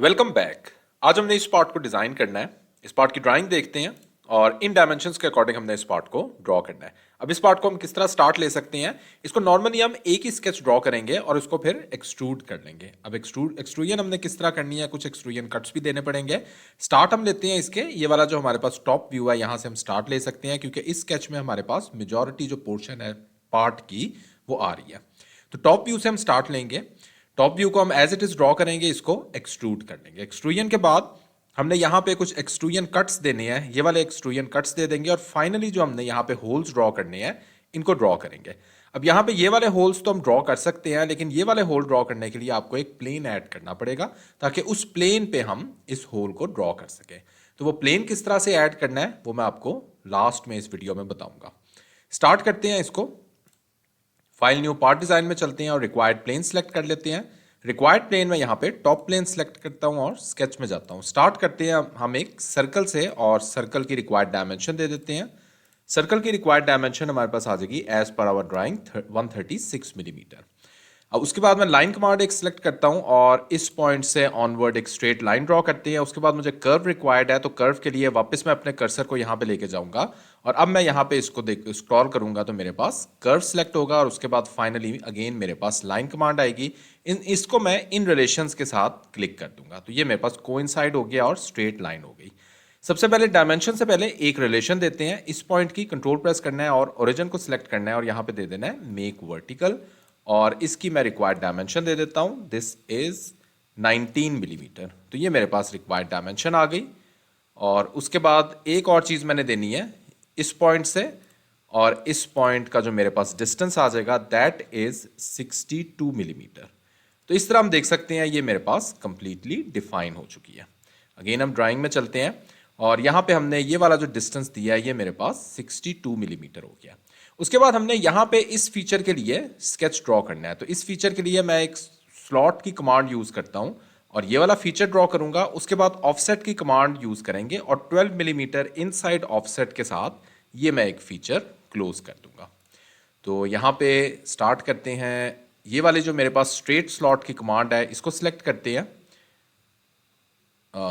Welcome back. आज हमने इस पार्ट को डिजाइन करना है। इस पार्ट की ड्राइंग देखते हैं और इन डायमेंशंस के अकॉर्डिंग हमने इस पार्ट को ड्रॉ करना है। अब इस पार्ट को हम किस तरह स्टार्ट ले सकते हैं, इसको नॉर्मली हम एक ही स्केच ड्रॉ करेंगे और उसको फिर एक्सट्रूड कर लेंगे। अब एक्सट्रूजन हमने किस तरह करनी है, कुछ एक्सट्रूजन कट्स भी देने पड़ेंगे। स्टार्ट हम लेते हैं इसके, ये वाला जो हमारे पास टॉप व्यू है यहाँ से हम स्टार्ट ले सकते हैं, क्योंकि इस स्केच में हमारे पास मेजॉरिटी जो पोर्शन है पार्ट की वो आ रही है। तो टॉप व्यू से हम स्टार्ट लेंगे। टॉप व्यू को हम एज इट इज ड्रॉ करेंगे, इसको एक्सट्रूड कर लेंगे। एक्सट्रूजन के बाद हमने यहाँ पे कुछ एक्सट्रूजन कट्स देने हैं, ये वाले एक्सट्रूजन कट्स दे देंगे और फाइनली जो हमने यहाँ पे होल्स ड्रॉ करने हैं इनको ड्रॉ करेंगे। अब यहाँ पे ये वाले होल्स तो हम ड्रॉ कर सकते हैं, लेकिन ये वाले होल ड्रॉ करने के लिए आपको एक प्लेन ऐड करना पड़ेगा ताकि उस प्लेन पे हम इस होल को ड्रॉ कर सकें। तो वो प्लेन किस तरह से ऐड करना है वो मैं आपको लास्ट में इस वीडियो में बताऊंगा। स्टार्ट करते हैं इसको। फाइल न्यू पार्ट डिजाइन में चलते हैं और रिक्वायर्ड प्लेन सेलेक्ट कर लेते हैं। रिक्वायर्ड प्लेन में यहाँ पे टॉप प्लेन सेलेक्ट करता हूँ और स्केच में जाता हूँ। स्टार्ट करते हैं हम एक सर्कल से और सर्कल की रिक्वायर्ड डायमेंशन दे देते हैं। सर्कल की रिक्वायर्ड डायमेंशन हमारे पास आ जाएगी as per hour drawing 136 millimetre. अब उसके बाद मैं लाइन कमांड एक सिलेक्ट करता हूं और इस पॉइंट से ऑनवर्ड एक स्ट्रेट लाइन ड्रॉ करते हैं। उसके बाद मुझे कर्व रिक्वायर्ड है, तो कर्व के लिए वापस मैं अपने कर्सर को यहां पे लेके जाऊंगा और अब मैं यहां पे इसको स्क्रॉल करूंगा तो मेरे पास कर्व सिलेक्ट होगा और उसके बाद फाइनली अगेन मेरे पास लाइन कमांड आएगी। इसको मैं इन रिलेशंस के साथ क्लिक कर दूंगा तो ये मेरे पास कोइंसाइड हो गया और स्ट्रेट लाइन हो गई। सबसे पहले डायमेंशन से पहले एक रिलेशन देते हैं। इस पॉइंट की कंट्रोल प्रेस करना है और ओरिजिन को सिलेक्ट करना है और यहाँ पे दे देना है मेक वर्टिकल और इसकी मैं रिक्वायर्ड डायमेंशन दे देता हूँ, दिस इज 19 मिलीमीटर। तो ये मेरे पास रिक्वायर्ड डायमेंशन आ गई। और उसके बाद एक और चीज़ मैंने देनी है इस पॉइंट से और इस पॉइंट का जो मेरे पास डिस्टेंस आ जाएगा दैट इज 62 मिलीमीटर। तो इस तरह हम देख सकते हैं ये मेरे पास कंप्लीटली डिफाइन हो चुकी है। अगेन हम ड्राइंग में चलते हैं और यहाँ पे हमने ये वाला जो डिस्टेंस दिया है ये मेरे पास 62 मिलीमीटर हो गया। उसके बाद हमने यहाँ पे इस फीचर के लिए स्केच ड्रॉ करना है। तो इस फीचर के लिए मैं एक स्लॉट की कमांड यूज़ करता हूँ और ये वाला फीचर ड्रॉ करूँगा। उसके बाद ऑफसेट की कमांड यूज़ करेंगे और 12 मिलीमीटर इनसाइड ऑफसेट के साथ ये मैं एक फीचर क्लोज कर दूंगा। तो यहाँ पे स्टार्ट करते हैं। ये वाले जो मेरे पास स्ट्रेट स्लॉट की कमांड है इसको सिलेक्ट करते हैं।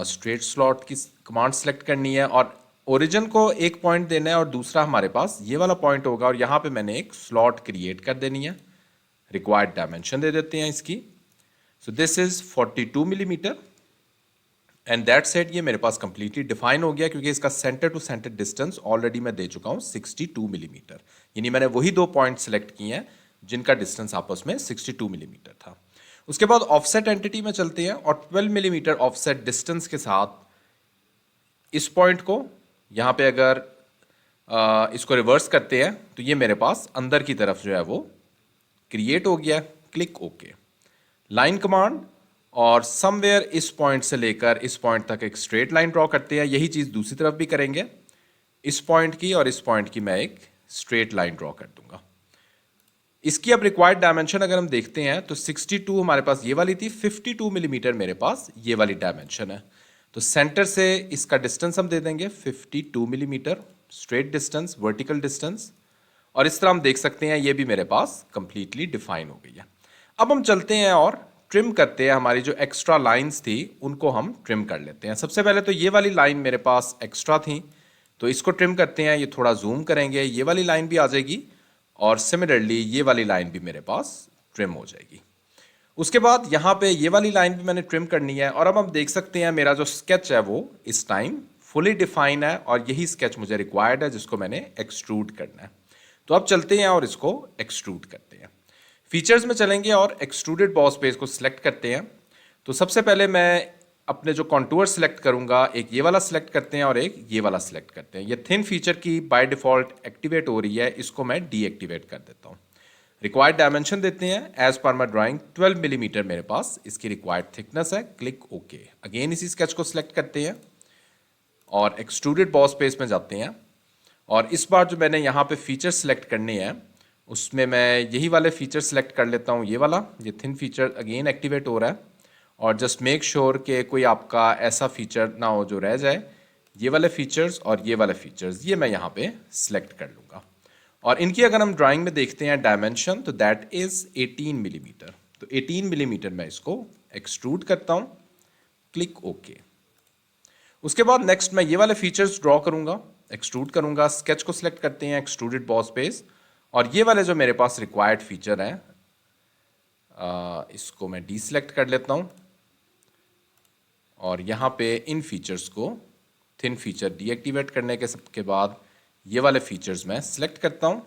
स्ट्रेट स्लॉट की कमांड सेलेक्ट करनी है और ओरिजिन को एक पॉइंट देना है और दूसरा हमारे पास ये वाला पॉइंट होगा और यहाँ पे मैंने एक स्लॉट क्रिएट कर देनी है। रिक्वायर्ड डायमेंशन दे देते हैं इसकी। So this is 42 millimetre and that set ये मेरे पास कंप्लीटली डिफाइन हो गया क्योंकि इसका centre to centre distance already मैं दे चुका हूँ 62 मिलीमीटर। यानी मैंने वही दो पॉइंट सेलेक्ट किए हैं जिनका डिस्टेंस आपस में 62 मिलीमीटर था। उसके बाद ऑफसेट एंटिटी में चलते हैं और 12 मिलीमीटर ऑफसेट डिस्टेंस के साथ इस पॉइंट को यहाँ पे अगर इसको रिवर्स करते हैं तो ये मेरे पास अंदर की तरफ जो है वो क्रिएट हो गया। Click okay. लाइन कमांड और समवेयर इस पॉइंट से लेकर इस पॉइंट तक एक स्ट्रेट लाइन ड्रॉ करते हैं। यही चीज़ दूसरी तरफ भी करेंगे। इस पॉइंट की और इस पॉइंट की मैं एक स्ट्रेट लाइन ड्रॉ कर दूंगा। इसकी अब रिक्वायर्ड डायमेंशन अगर हम देखते हैं तो 62 हमारे पास ये वाली थी, 52 मिलीमीटर मेरे पास ये वाली डायमेंशन है। तो सेंटर से इसका डिस्टेंस हम दे देंगे 52 millimetre straight distance, vertical distance. और इस तरह हम देख सकते हैं ये भी मेरे पास कंप्लीटली डिफाइन हो गई है। अब हम चलते हैं और ट्रिम करते हैं। हमारी जो एक्स्ट्रा लाइंस थी उनको हम ट्रिम कर लेते हैं। सबसे पहले तो ये वाली लाइन मेरे पास एक्स्ट्रा थी तो इसको ट्रिम करते हैं। ये थोड़ा जूम करेंगे, ये वाली लाइन भी आ जाएगी और सिमिलरली ये वाली लाइन भी मेरे पास ट्रिम हो जाएगी। उसके बाद यहाँ पे ये वाली लाइन भी मैंने ट्रिम करनी है और अब हम देख सकते हैं मेरा जो स्केच है वो इस टाइम फुली डिफाइन है और यही स्केच मुझे रिक्वायर्ड है जिसको मैंने एक्सट्रूड करना है। तो अब चलते हैं और इसको एक्सट्रूड करते हैं। फीचर्स में चलेंगे और एक्सट्रूडेड बॉस बेस को सिलेक्ट करते हैं। तो सबसे पहले मैं अपने जो कॉन्टूर सिलेक्ट करूंगा, एक ये वाला सिलेक्ट करते हैं और एक ये वाला सिलेक्ट करते हैं। ये थिन फीचर की बाय डिफॉल्ट एक्टिवेट हो रही है, इसको मैं डीएक्टिवेट कर देता हूँ। रिक्वायर्ड डायमेंशन देते हैं एज पर माई ड्राइंग 12 मिलीमीटर मेरे पास इसकी रिक्वायर्ड थिकनेस है। Click okay. अगेन इसी स्केच को सिलेक्ट करते हैं और एक्सट्रूडेड बॉस बेस में जाते हैं और इस बार जो मैंने यहाँ पे फीचर सिलेक्ट करने हैं उसमें मैं यही वाले फीचर सिलेक्ट कर लेता हूँ। ये वाला, ये थिन फीचर अगेन एक्टिवेट हो रहा है और जस्ट मेक श्योर कि कोई आपका ऐसा फीचर ना हो जो रह जाए। ये वाले फीचर्स और ये वाले फीचर्स ये मैं यहाँ पे सिलेक्ट कर लूँगा और इनकी अगर हम ड्राइंग में देखते हैं डायमेंशन तो दैट इज़ 18 मिलीमीटर। तो 18 मिलीमीटर मैं इसको एक्सट्रूड करता हूँ। Click okay. उसके बाद नेक्स्ट मैं ये वाले फीचर्स ड्रॉ करूंगा, एक्सट्रूड करूंगा। स्केच को सिलेक्ट करते हैं, एक्सट्रूडेड बॉस बेस, और ये वाले जो मेरे पास रिक्वायर्ड फीचर हैं इसको मैं डीसिलेक्ट कर लेता हूं, और यहाँ पे इन फीचर्स को थिन फीचर डीएक्टिवेट करने के सबके बाद ये वाले फीचर्स मैं सिलेक्ट करता हूँ,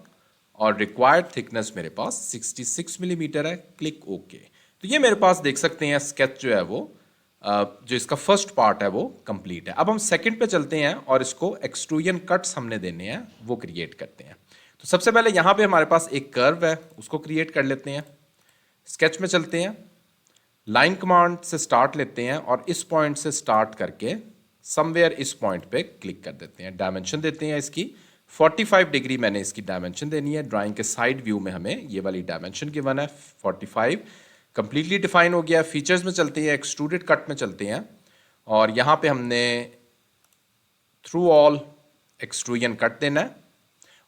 और रिक्वायर्ड थिकनेस मेरे पास 66 मिलीमीटर है। Click okay. तो ये मेरे पास देख सकते हैं स्केच जो है वो जो इसका फर्स्ट पार्ट है वो कंप्लीट है। अब हम सेकंड पे चलते हैं और इसको एक्सट्रूजन कट्स हमने देने हैं वो क्रिएट करते हैं। तो सबसे पहले यहाँ पे हमारे पास एक कर्व है, उसको क्रिएट कर लेते हैं। स्केच में चलते हैं, लाइन कमांड से स्टार्ट लेते हैं और इस पॉइंट से स्टार्ट करके समवेयर इस पॉइंट पे क्लिक कर देते हैं। डायमेंशन देते हैं इसकी 45 डिग्री, मैंने इसकी डायमेंशन देनी है। ड्राइंग के साइड व्यू में हमें ये वाली डायमेंशन गिवन है 45, कंप्लीटली डिफाइन हो गया। फीचर्स में चलते हैं, एक्सट्रूडेड कट में चलते हैं, और यहाँ पे हमने थ्रू ऑल एक्सट्रूजन कट देना है,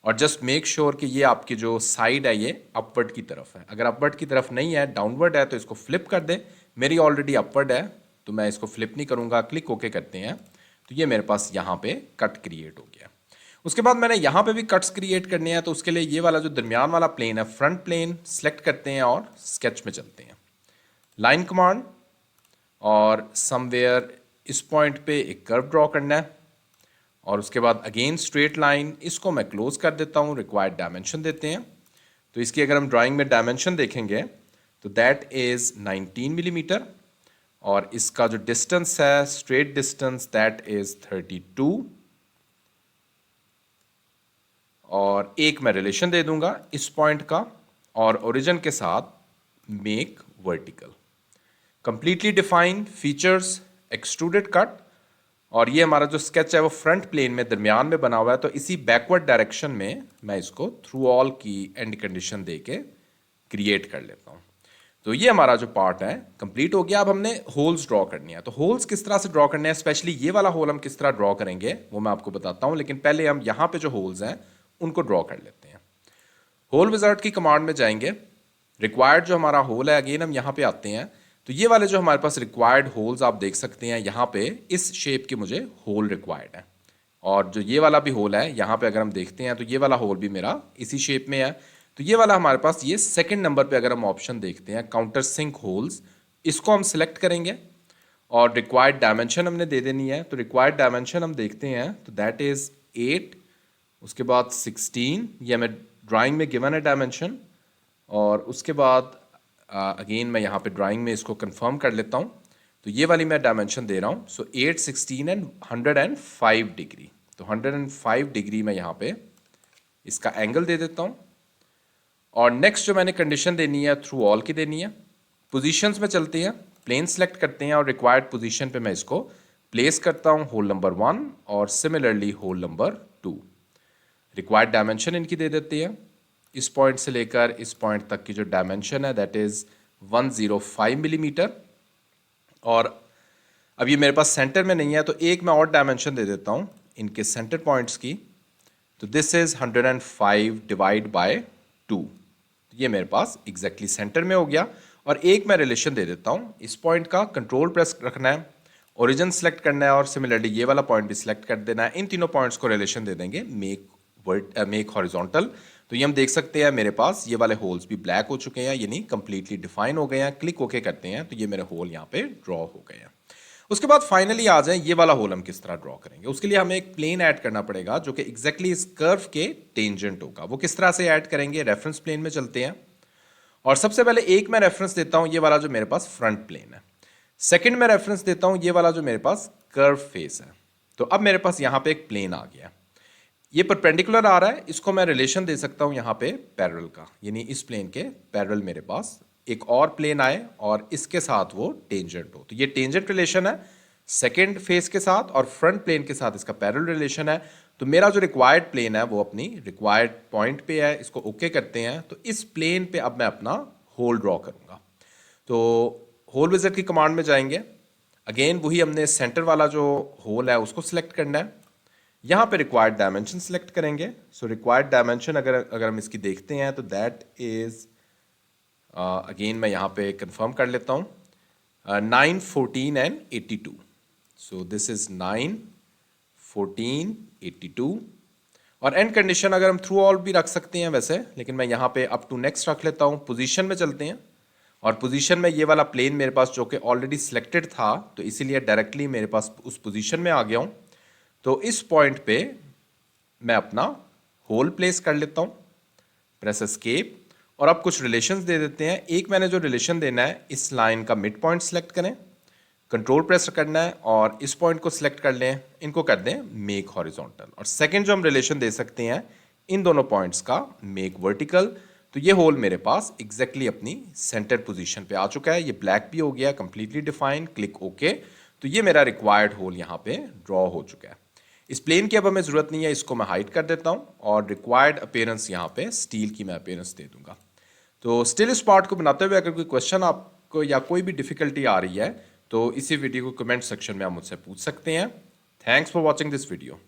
और जस्ट मेक श्योर कि ये आपकी जो साइड है ये अपवर्ड की तरफ है। अगर अपवर्ड की तरफ नहीं है, डाउनवर्ड है, तो इसको फ्लिप कर दें। मेरी ऑलरेडी अपवर्ड है तो मैं इसको फ्लिप नहीं करूँगा। क्लिक ओके करते हैं तो ये मेरे पास यहाँ पे कट क्रिएट हो गया। उसके बाद मैंने यहाँ पे भी कट्स क्रिएट करने हैं, तो उसके लिए ये वाला जो दरमियान वाला प्लेन है, फ्रंट प्लेन सेलेक्ट करते हैं और स्केच में चलते हैं। लाइन कमांड, और समवेयर इस पॉइंट पे एक कर्व ड्रॉ करना है, और उसके बाद अगेन स्ट्रेट लाइन, इसको मैं क्लोज कर देता हूँ। रिक्वायर्ड डायमेंशन देते हैं, तो इसकी अगर हम ड्राइंग में डायमेंशन देखेंगे तो दैट इज़ 19 मिलीमीटर, और इसका जो डिस्टेंस है, स्ट्रेट डिस्टेंस, दैट इज़ 32, और एक मैं रिलेशन दे दूंगा इस पॉइंट का, और ओरिजिन के साथ make vertical. Completely defined features, extruded cut, और ये हमारा जो स्केच है वो फ्रंट प्लेन में दरमियान में बना हुआ है, तो इसी बैकवर्ड डायरेक्शन में मैं इसको थ्रू ऑल की एंड कंडीशन दे के क्रिएट कर लेता हूँ। तो ये हमारा जो पार्ट है कंप्लीट हो गया। अब हमने होल्स ड्रॉ करनी है, तो होल्स किस तरह से ड्रॉ करने हैं, स्पेशली ये वाला होल हम किस तरह ड्रॉ करेंगे वो मैं आपको बताता हूँ, लेकिन पहले हम यहाँ पे जो होल्स हैं उनको ड्रॉ कर लेते हैं। होल विजार्ड की कमांड में जाएंगे, रिक्वायर्ड जो हमारा होल है, अगेन हम यहाँ पे आते हैं, तो ये वाले जो हमारे पास रिक्वायर्ड होल्स आप देख सकते हैं, यहाँ पे इस शेप के मुझे होल रिक्वायर्ड है, और जो ये वाला भी होल है यहाँ पे अगर हम देखते हैं तो ये वाला होल भी मेरा इसी शेप में है। तो ये वाला हमारे पास ये सेकंड नंबर पे अगर हम ऑप्शन देखते हैं काउंटर सिंक होल्स, इसको हम सिलेक्ट करेंगे और रिक्वायर्ड डायमेंशन हमने दे देनी है। तो रिक्वायर्ड डायमेंशन हम देखते हैं तो दैट इज़ 8, उसके बाद 16, ये हमें ड्राइंग में गिवन है डायमेंशन, और उसके बाद अगेन मैं यहाँ पे ड्राइंग में इसको कंफर्म कर लेता हूँ, तो ये वाली मैं डायमेंशन दे रहा हूँ। सो 8, 16 एंड 105 डिग्री, तो 105 डिग्री मैं यहाँ पे इसका एंगल दे देता हूँ। और नेक्स्ट जो मैंने कंडीशन देनी है थ्रू ऑल की देनी है। पोजीशंस में चलते हैं, प्लेन सेलेक्ट करते हैं, और रिक्वायर्ड पोजीशन पे मैं इसको प्लेस करता हूँ, होल नंबर 1 और similarly hole number 2। Required dimension इनकी दे देते हैं, इस पॉइंट से लेकर इस पॉइंट तक की जो डायमेंशन है दैट इज़ 105 मिलीमीटर। और अब ये मेरे पास सेंटर में नहीं है, तो एक मैं और डायमेंशन दे देता हूँ इनके सेंटर पॉइंट्स की, तो दिस इज़ 105 डिवाइड बाय 2, ये मेरे पास एग्जैक्टली सेंटर में हो गया। और एक मैं रिलेशन दे देता हूँ इस पॉइंट का, कंट्रोल प्रेस रखना है, ओरिजिन सेलेक्ट करना है, और सिमिलरली ये वाला पॉइंट भी सिलेक्ट कर देना है। इन तीनों पॉइंट्स को रिलेशन दे देंगे मेक हॉरिजॉन्टल। तो ये हम देख सकते हैं मेरे पास ये वाले होल्स भी ब्लैक हो चुके हैं, यानी कंप्लीटली डिफाइन हो गए हैं। क्लिक ओके करते हैं तो ये मेरे होल यहाँ पे ड्रॉ हो गए हैं। उसके बाद फाइनली आ जाए ये वाला होल हम किस तरह ड्रॉ करेंगे। उसके लिए हमें एक प्लेन ऐड करना पड़ेगा जो कि एग्जैक्टली इस कर्व के टेंजेंट होगा। वो किस तरह से ऐड करेंगे, रेफरेंस प्लेन में चलते हैं, और सबसे पहले एक मैं रेफरेंस देता हूं ये वाला जो मेरे पास फ्रंट प्लेन है। सेकंड में रेफरेंस देता हूं ये वाला जो मेरे पास कर्व फेस है। तो अब मेरे पास यहां पे एक प्लेन आ गया, ये परपेंडिकुलर आ रहा है, इसको मैं रिलेशन दे सकता हूं यहां पे पैरेलल का, यानी इस प्लेन के पैरेलल मेरे पास एक और प्लेन आए और इसके साथ वो टेंजेंट हो। तो ये टेंजेंट रिलेशन है सेकेंड फेस के साथ, और फ्रंट प्लेन के साथ इसका पैरेलल रिलेशन है। तो मेरा जो रिक्वायर्ड प्लेन है वो अपनी रिक्वायर्ड पॉइंट पे है, इसको ओके करते हैं। तो इस प्लेन पे अब मैं अपना होल ड्रॉ करूंगा। तो होल विजिट की कमांड में जाएंगे, अगेन वही हमने सेंटर वाला जो होल है उसको सिलेक्ट करना है। यहाँ पे रिक्वायर्ड डायमेंशन सिलेक्ट करेंगे। सो रिक्वायर्ड डायमेंशन अगर हम इसकी देखते हैं तो दैट इज अगेन मैं यहाँ पे कंफर्म कर लेता हूँ, 9, 14 एंड 82. So this is 9, 14, 82. और एंड कंडीशन अगर हम थ्रू ऑल भी रख सकते हैं वैसे, लेकिन मैं यहाँ पे अप टू नेक्स्ट रख लेता हूँ. पोजीशन में चलते हैं और पोजीशन में ये वाला प्लेन मेरे पास जो कि ऑलरेडी सिलेक्टेड था, तो इसीलिए डायरेक्टली मेरे पास उस पोजीशन में आ गया हूँ. तो इस पॉइंट पे मैं अपना होल प्लेस कर लेता हूँ, प्रेस एस्केप, और अब कुछ रिलेशंस दे देते हैं. एक मैंने जो रिलेशन देना है, इस लाइन का मिड पॉइंट सेलेक्ट करें, कंट्रोल प्रेस करना है और इस पॉइंट को सिलेक्ट कर लें, इनको कर दें मेक हॉरिजॉन्टल. और सेकंड जो हम रिलेशन दे सकते हैं इन दोनों पॉइंट्स का, मेक वर्टिकल. तो ये होल मेरे पास एग्जैक्टली अपनी सेंटर पोजीशन पे आ चुका है. ये ब्लैक भी हो गया, कंप्लीटली डिफाइंड. Click okay. तो ये मेरा रिक्वायर्ड होल यहाँ पे ड्रॉ हो चुका है. इस प्लेन की अब हमें ज़रूरत नहीं है, इसको मैं हाइड कर देता हूँ और रिक्वायर्ड अपीयरेंस यहाँ पे स्टील की मैं अपीयरेंस दे दूंगा. तो स्टिल इस पार्ट को बनाते हुए अगर कोई क्वेश्चन आपको या कोई भी डिफिकल्टी आ रही है तो इसी वीडियो को कमेंट सेक्शन में आप मुझसे पूछ सकते हैं. Thanks for watching this video.